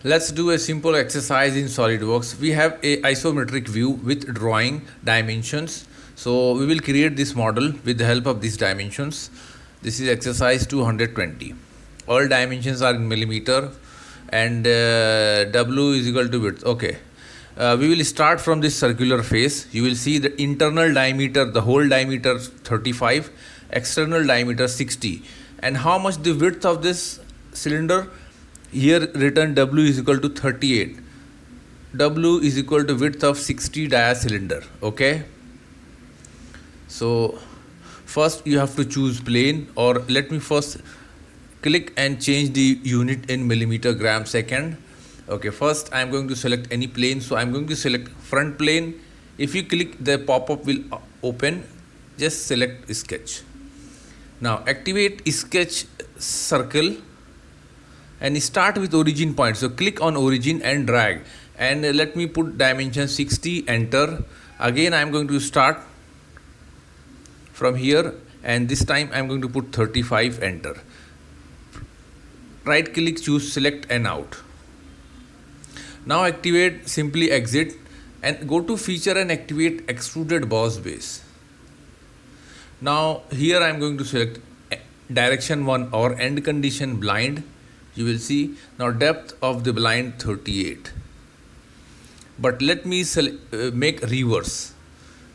Let's do a simple exercise in SolidWorks. We have a isometric view with drawing dimensions. So we will create this model with the help of these dimensions. This is exercise 220. All dimensions are in millimeter and W is equal to width. Okay. We will start from this circular face. You will see the internal diameter, the whole diameter 35, external diameter 60. And how much the width of this cylinder? Here written W is equal to 38. W is equal to width of 60 dia cylinder. Okay. So first you have to choose plane, or let me first click and change the unit in millimeter gram second. Okay, first I am going to select any plane. So I am going to select front plane. If you click, the pop-up will open. Just select sketch. Now activate sketch circle and start with origin point. So click on origin and drag, and let me put dimension 60, enter. Again I am going to start from here, and this time I am going to put 35, enter. Right click, choose select and out. Now activate, simply exit and go to feature and activate extruded boss base. Now here I am going to select direction 1 or end condition blind. You will see now depth of the blind 38. But let me make reverse,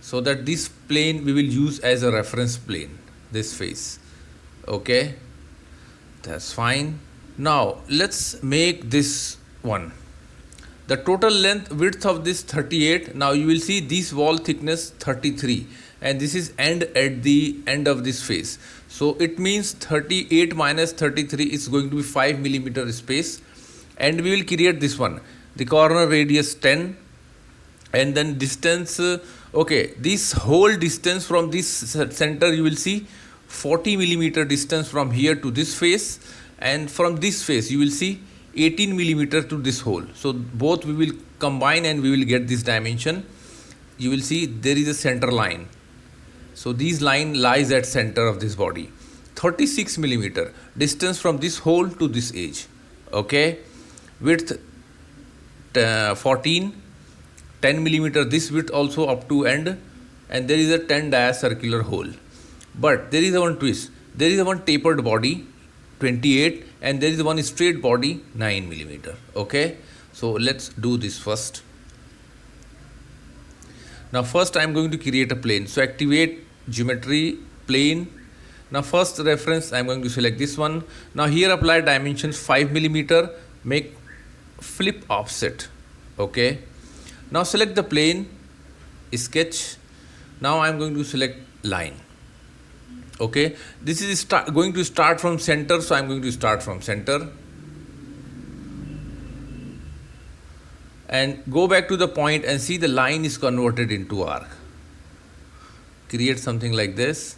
so that this plane we will use as a reference plane, this face. Okay, that's fine. Now let's make this one. The total length width of this 38. Now you will see this wall thickness 33, and this is end at the end of this face. So it means 38 minus 33 is going to be 5 millimeter space, and we will create this one. The corner radius 10, and then distance. Okay, this whole distance from this center you will see 40 millimeter distance from here to this face, and from this face you will see 18 millimeter to this hole. So both we will combine and we will get this dimension. You will see there is a center line. So this line lies at center of this body. 36 millimeter distance from this hole to this edge. Okay, width 14, 10 millimeter this width also up to end, and there is a 10 dia circular hole. But there is a one twist. There is a one tapered body 28, and there is one straight body 9 millimeter. Okay, so let's do this first. Now first I am going to create a plane. So activate geometry, plane. Now first reference I am going to select this one. Now here apply dimensions 5 millimeter, make flip offset. Okay, now select the plane, sketch. Now I am going to select line. Okay, this is going to start from center, so I am going to start from center and go back to the point and see the line is converted into arc. Create something like this.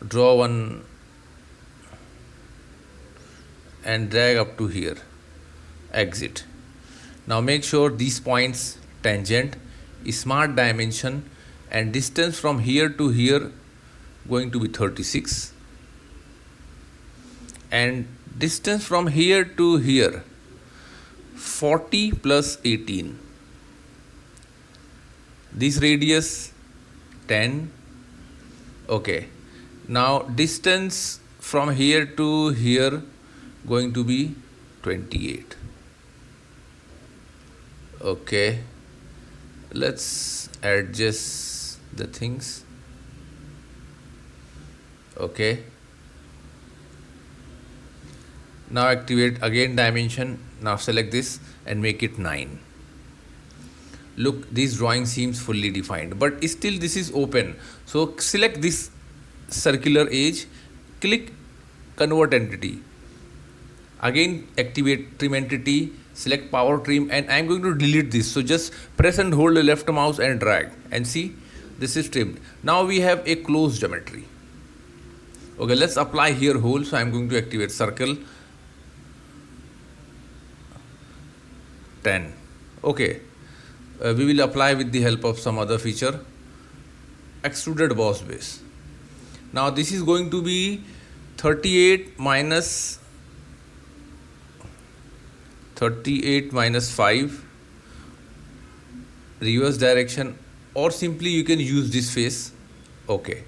Draw one and drag up to here. Exit. Now make sure these points tangent, smart dimension, and distance from here to here going to be 36, and distance from here to here 40 plus 18. This radius 10. Okay, now distance from here to here going to be 28. Okay, let's adjust the things. Okay, now activate again dimension. Now select this and make it 9. Look, this drawing seems fully defined, but still this is open. So select this circular edge, click convert entity. Again activate trim entity, select power trim, and I am going to delete this. So just press and hold the left mouse and drag, and see this is trimmed. Now we have a closed geometry. Okay, let's apply here hole. So I am going to activate circle 10. Okay, we will apply with the help of some other feature, extruded boss base. Now this is going to be 38 minus 38 minus 5, reverse direction, or simply you can use this face. Okay,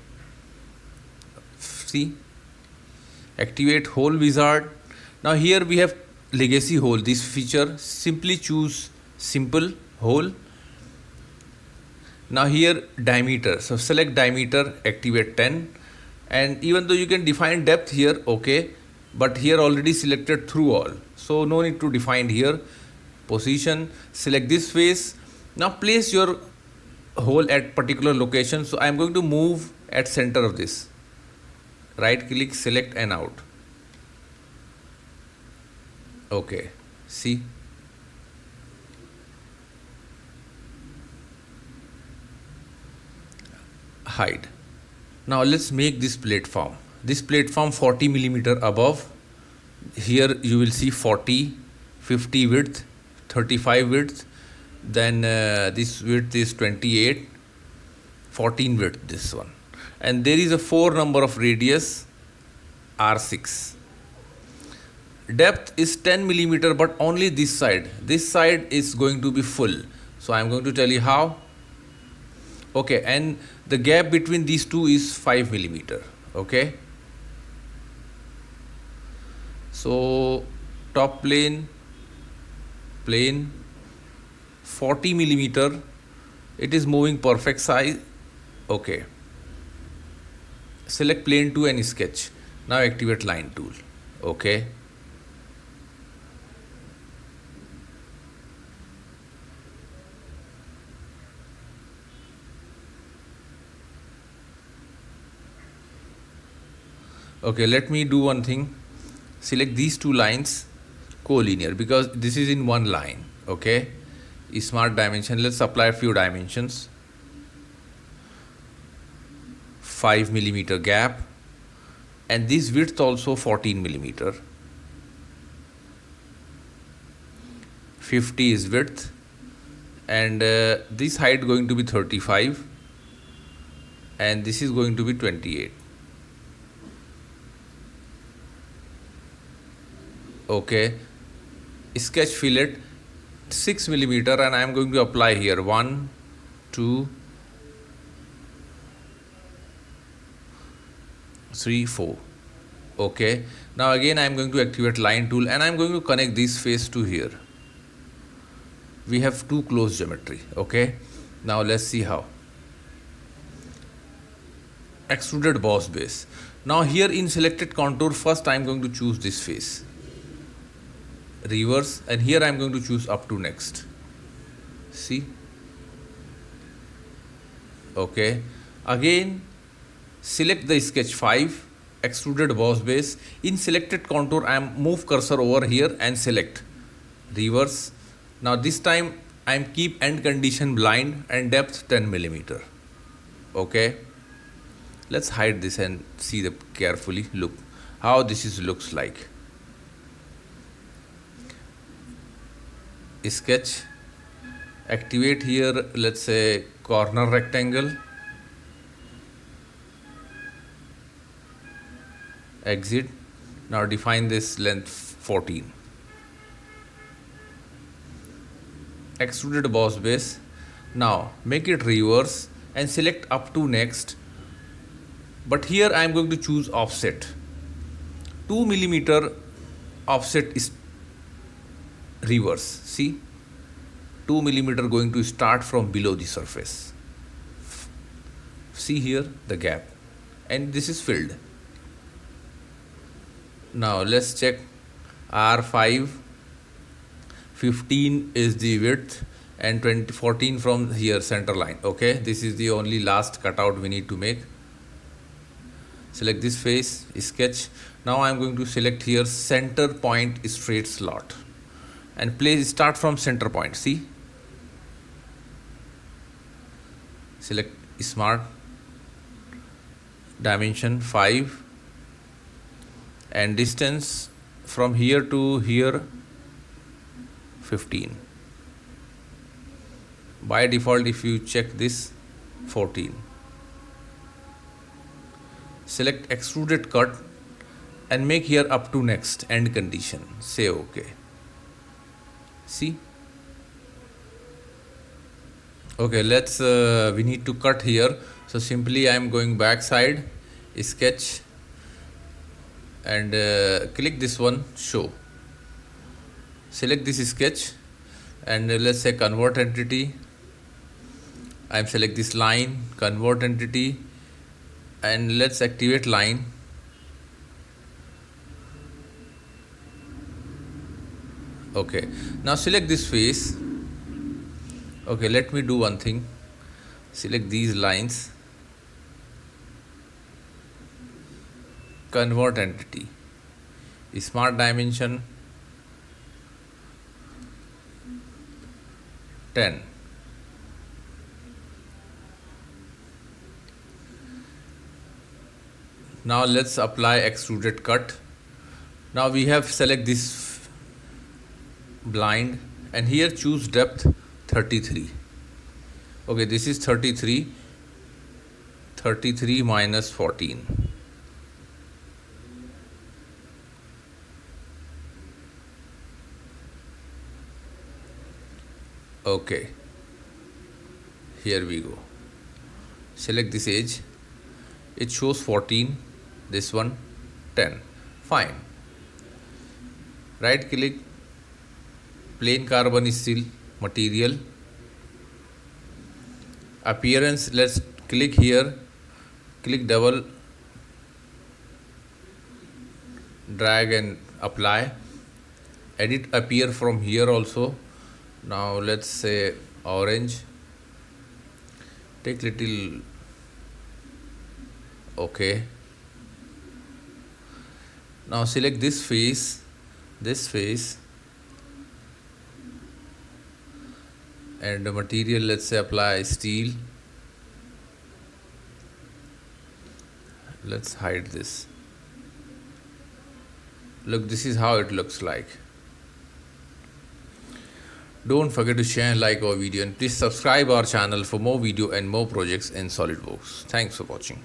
see, activate hole wizard. Now here we have legacy hole, this feature. Simply choose simple hole. Now here diameter, so select diameter, activate 10, and even though you can define depth here, okay, but here already selected through all, so no need to define here. Position, select this face. Now place your hole at particular location, so I am going to move at center of this. Right click, select and out. Okay, see, hide. Now let's make this platform. This platform 40 millimeter above. Here you will see 40, 50 width, 35 width. Then this width is 28, 14 width this one. And there is a 4 number of radius, R6. Depth is 10 millimeter, but only this side. This side is going to be full. So I am going to tell you how. Okay, and the gap between these two is 5 millimeter. Okay. So top plane, 40 millimeter. It is moving perfect size. Okay. Select plane 2 and sketch. Now activate line tool. Okay. Okay, let me do one thing. Select these two lines collinear, because this is in one line. Okay. Smart dimension. Let's apply a few dimensions. 5 millimeter gap, and this width also 14 millimeter. 50 is width, and this height going to be 35, and this is going to be 28. Okay, sketch fillet 6 millimeter, and I am going to apply here 1, 2, 3, 4. Okay, now again I am going to activate line tool, and I am going to connect this face to here. We have two close geometry. Okay, now let's see how. Extruded boss base. Now here in selected contour, first I am going to choose this face. Reverse, and here I am going to choose up to next. See. Okay, again select the sketch 5, extruded boss base. In selected contour, I am move cursor over here and select reverse. Now this time I am keep end condition blind and depth 10 millimeter. Okay, let's hide this and see the carefully. Look how this is looks like. Sketch, activate here, let's say corner rectangle, exit. Now define this length 14. Extruded boss base. Now make it reverse and select up to next, but here I am going to choose offset. 2 millimeter offset is reverse. See, 2 millimeter going to start from below the surface. See here the gap, and this is filled. Now let's check R5. 15 is the width, and 14 from here center line. Okay, this is the only last cutout we need to make. Select this face, sketch. Now I am going to select here center point straight slot, and place start from center point. See, select smart dimension 5, and distance from here to here 15. By default, if you check this, 14. Select extruded cut and make here up to next end condition. Say OK. See. Okay, let's we need to cut here. So simply I am going back side, sketch, and click this one, show. Select this sketch, and let's say convert entity. I am select this line, convert entity, and let's activate line. Okay, now select this face. Okay, let me do one thing. Select these lines, convert entity, smart dimension 10. Now let's apply extruded cut. Now we have select this blind, and here choose depth 33. Okay, this is 33. 33 minus 14. Okay, here we go. Select this edge. It shows 14. This one 10. Fine. Right click, plain carbon steel material. Appearance, let's click here, click double, drag and apply. Edit appear from here also. Now let's say orange, take little, okay. Now select this face, and the material, let's say apply steel. Let's hide this. Look, this is how it looks like. Don't forget to share and like our video, and please subscribe our channel for more video and more projects in SolidWorks. Thanks for watching.